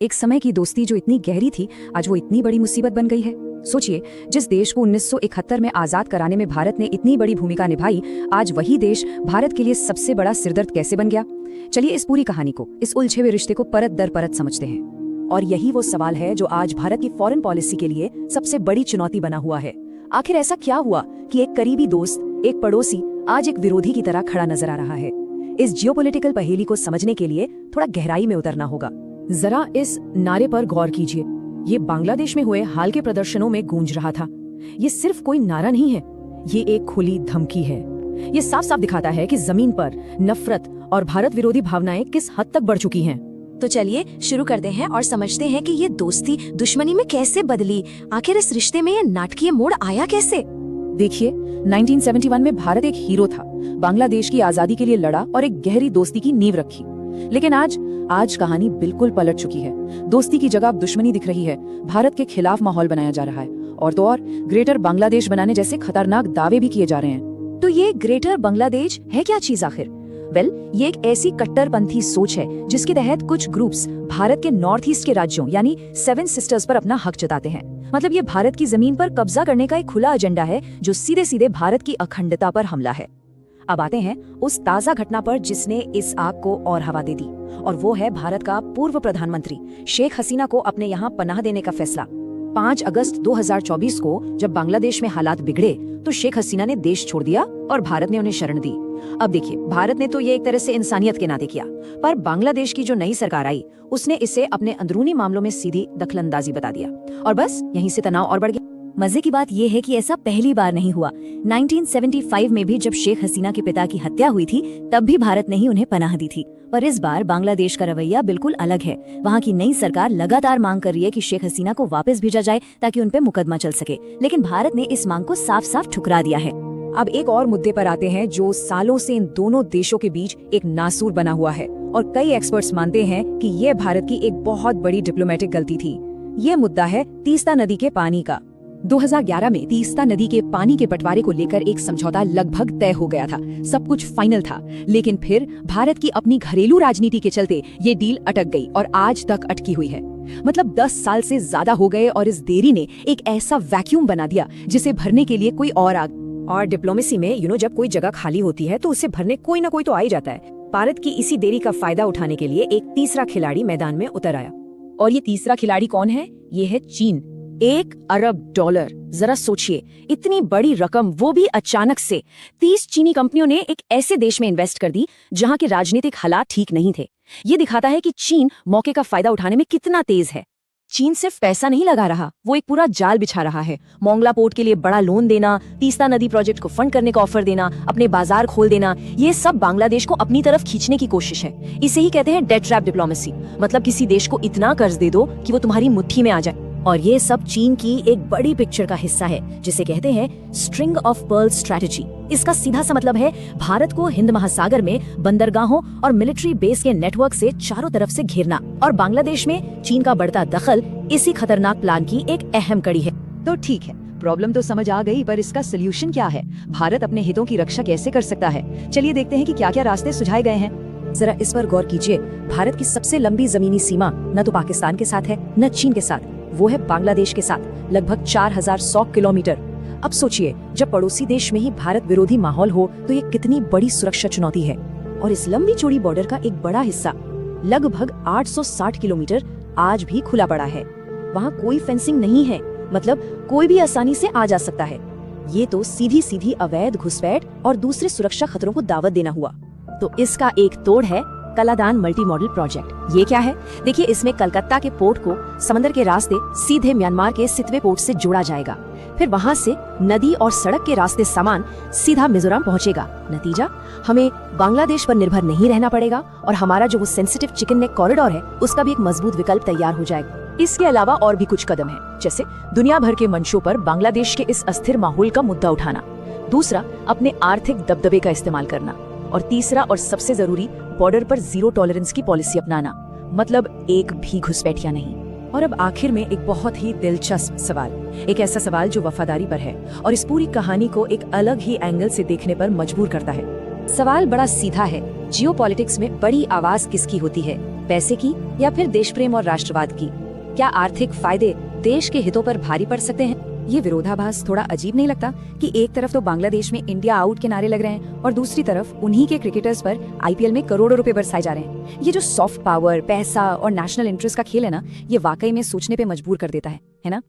एक समय की दोस्ती जो इतनी गहरी थी, आज वो इतनी बड़ी मुसीबत बन गई है। सोचिए, जिस देश को 1971 में आजाद कराने में भारत ने इतनी बड़ी भूमिका निभाई, आज वही देश भारत के लिए सबसे बड़ा सिरदर्द कैसे बन गया। चलिए इस पूरी कहानी को, इस उलझे हुए रिश्ते को परत दर परत समझते हैं। और यही वो सवाल है जो आज भारत की फॉरेन पॉलिसी के लिए सबसे बड़ी चुनौती बना हुआ है। आखिर ऐसा क्या हुआ कि एक करीबी दोस्त, एक पड़ोसी आज एक विरोधी की तरह खड़ा नजर आ रहा है। इस जियोपॉलिटिकल पहेली को समझने के लिए थोड़ा गहराई में उतरना होगा। जरा इस नारे पर गौर कीजिए। ये बांग्लादेश में हुए हाल के प्रदर्शनों में गूंज रहा था। ये सिर्फ कोई नारा नहीं है, ये एक खुली धमकी है। ये साफ साफ दिखाता है कि जमीन पर नफरत और भारत विरोधी भावनाएं किस हद तक बढ़ चुकी हैं। तो चलिए शुरू करते हैं और समझते हैं कि ये दोस्ती दुश्मनी में कैसे बदली। आखिर इस रिश्ते में ये नाटकीय मोड़ आया कैसे। देखिए, 1971 में भारत एक हीरो था, बांग्लादेश की आजादी के लिए लड़ा और एक गहरी दोस्ती की नींव रखी। लेकिन आज कहानी बिल्कुल पलट चुकी है। दोस्ती की जगह अब दुश्मनी दिख रही है। भारत के खिलाफ माहौल बनाया जा रहा है और तो और ग्रेटर बांग्लादेश बनाने जैसे खतरनाक दावे भी किए जा रहे हैं। तो ये ग्रेटर बांग्लादेश है क्या चीज आखिर? ये एक ऐसी कट्टरपंथी सोच है जिसके तहत कुछ ग्रुप्स भारत के नॉर्थ ईस्ट के राज्यों यानी 7 सिस्टर्स पर अपना हक जताते हैं। मतलब ये भारत की जमीन पर कब्जा करने का एक खुला एजेंडा है जो सीधे सीधे भारत की अखंडता पर हमला है। अब आते हैं उस ताजा घटना पर जिसने इस आग को और हवा दे दी, और वो है भारत का पूर्व प्रधानमंत्री शेख हसीना को अपने यहाँ पनाह देने का फैसला। 5 अगस्त 2024 को जब बांग्लादेश में हालात बिगड़े तो शेख हसीना ने देश छोड़ दिया और भारत ने उन्हें शरण दी। अब देखिए, भारत ने तो ये एक तरह से इंसानियत के नाते किया, पर बांग्लादेश की जो नई सरकार आई उसने इसे अपने अंदरूनी मामलों में सीधी दखलंदाजी बता दिया और बस यहीं से तनाव और बढ़ गया। मजे की बात यह है कि ऐसा पहली बार नहीं हुआ। 1975 में भी जब शेख हसीना के पिता की हत्या हुई थी तब भी भारत ने ही उन्हें पनाह दी थी। पर इस बार बांग्लादेश का रवैया बिल्कुल अलग है। वहाँ की नई सरकार लगातार मांग कर रही है कि शेख हसीना को वापस भेजा जाए ताकि उन पे मुकदमा चल सके, लेकिन भारत ने इस मांग को साफ साफ ठुकरा दिया है। अब एक और मुद्दे पर आते हैं जो सालों से इन दोनों देशों के बीच एक नासूर बना हुआ है और कई एक्सपर्ट्स मानते हैं कि ये भारत की एक बहुत बड़ी डिप्लोमेटिक गलती थी। ये मुद्दा है तीस्ता नदी के पानी का। 2011 में तीस्ता नदी के पानी के बंटवारे को लेकर एक समझौता लगभग तय हो गया था, सब कुछ फाइनल था। लेकिन फिर भारत की अपनी घरेलू राजनीति के चलते ये डील अटक गई और आज तक अटकी हुई है। मतलब 10 साल से ज्यादा हो गए और इस देरी ने एक ऐसा वैक्यूम बना दिया जिसे भरने के लिए कोई और और डिप्लोमेसी में जब कोई जगह खाली होती है तो उसे भरने कोई ना कोई तो आ ही जाता है। भारत की इसी देरी का फायदा उठाने के लिए एक तीसरा खिलाड़ी मैदान में उतर आया, और ये तीसरा खिलाड़ी कौन है? ये है चीन। $1 अरब। जरा सोचिए, इतनी बड़ी रकम, वो भी अचानक से। 30 चीनी कंपनियों ने एक ऐसे देश में इन्वेस्ट कर दी जहां के राजनीतिक हालात ठीक नहीं थे। ये दिखाता है कि चीन मौके का फायदा उठाने में कितना तेज है। चीन सिर्फ पैसा नहीं लगा रहा, वो एक पूरा जाल बिछा रहा है। मोंगला पोर्ट के लिए बड़ा लोन देना, तीस्ता नदी प्रोजेक्ट को फंड करने का ऑफर देना, अपने बाजार खोल देना, ये सब बांग्लादेश को अपनी तरफ खींचने की कोशिश है। इसे ही कहते हैं डेट ट्रैप डिप्लोमेसी। मतलब किसी देश को इतना कर्ज दे दो कि वो तुम्हारी मुट्ठी में आ जाए। और ये सब चीन की एक बड़ी पिक्चर का हिस्सा है जिसे कहते हैं स्ट्रिंग ऑफ पर्ल स्ट्रेटजी। इसका सीधा सा मतलब है भारत को हिंद महासागर में बंदरगाहों और मिलिट्री बेस के नेटवर्क से चारों तरफ से घेरना, और बांग्लादेश में चीन का बढ़ता दखल इसी खतरनाक प्लान की एक अहम कड़ी है। तो ठीक है, प्रॉब्लम तो समझ आ गई, पर इसका सोल्यूशन क्या है? भारत अपने हितों की रक्षा कैसे कर सकता है? चलिए देखते हैं कि क्या क्या रास्ते सुझाए गए हैं। जरा इस पर गौर कीजिए। भारत की सबसे लंबी जमीनी सीमा न तो पाकिस्तान के साथ है न चीन के साथ, वो है बांग्लादेश के साथ, लगभग 4100 किलोमीटर। अब सोचिए, जब पड़ोसी देश में ही भारत विरोधी माहौल हो तो ये कितनी बड़ी सुरक्षा चुनौती है। और इस लंबी चौड़ी बॉर्डर का एक बड़ा हिस्सा, लगभग 860 किलोमीटर, आज भी खुला पड़ा है। वहाँ कोई फेंसिंग नहीं है, मतलब कोई भी आसानी से आ जा सकता है। ये तो सीधी सीधी अवैध घुसपैठ और दूसरे सुरक्षा खतरों को दावत देना हुआ। तो इसका एक तोड़ है कलादान मल्टी मॉडल प्रोजेक्ट। ये क्या है? देखिए, इसमें कलकत्ता के पोर्ट को समंदर के रास्ते सीधे म्यांमार के सितवे पोर्ट से जोड़ा जाएगा। फिर वहां से नदी और सड़क के रास्ते सामान सीधा मिजोरम पहुंचेगा। नतीजा, हमें बांग्लादेश पर निर्भर नहीं रहना पड़ेगा और हमारा जो वो सेंसिटिव चिकन नेक कॉरिडोर है उसका भी एक मजबूत विकल्प तैयार हो जाएगा। इसके अलावा और भी कुछ कदम है, जैसे दुनिया भर के मंचों पर बांग्लादेश के इस अस्थिर माहौल का मुद्दा उठाना, दूसरा अपने आर्थिक दबदबे का इस्तेमाल करना, और तीसरा और सबसे जरूरी, बॉर्डर पर जीरो टॉलरेंस की पॉलिसी अपनाना, मतलब एक भी घुसपैठिया नहीं। और अब आखिर में एक बहुत ही दिलचस्प सवाल, एक ऐसा सवाल जो वफादारी पर है और इस पूरी कहानी को एक अलग ही एंगल से देखने पर मजबूर करता है। सवाल बड़ा सीधा है, जियोपॉलिटिक्स में बड़ी आवाज किसकी होती है? पैसे की या फिर देश प्रेम और राष्ट्रवाद की? क्या आर्थिक फायदे देश के हितों पर भारी पड़ सकते हैं? ये विरोधाभास थोड़ा अजीब नहीं लगता कि एक तरफ तो बांग्लादेश में इंडिया आउट के नारे लग रहे हैं और दूसरी तरफ उन्हीं के क्रिकेटर्स पर आईपीएल में करोड़ों रुपए बरसाए जा रहे हैं। ये जो सॉफ्ट पावर, पैसा और नेशनल इंटरेस्ट का खेल है ना, ये वाकई में सोचने पे मजबूर कर देता है ना?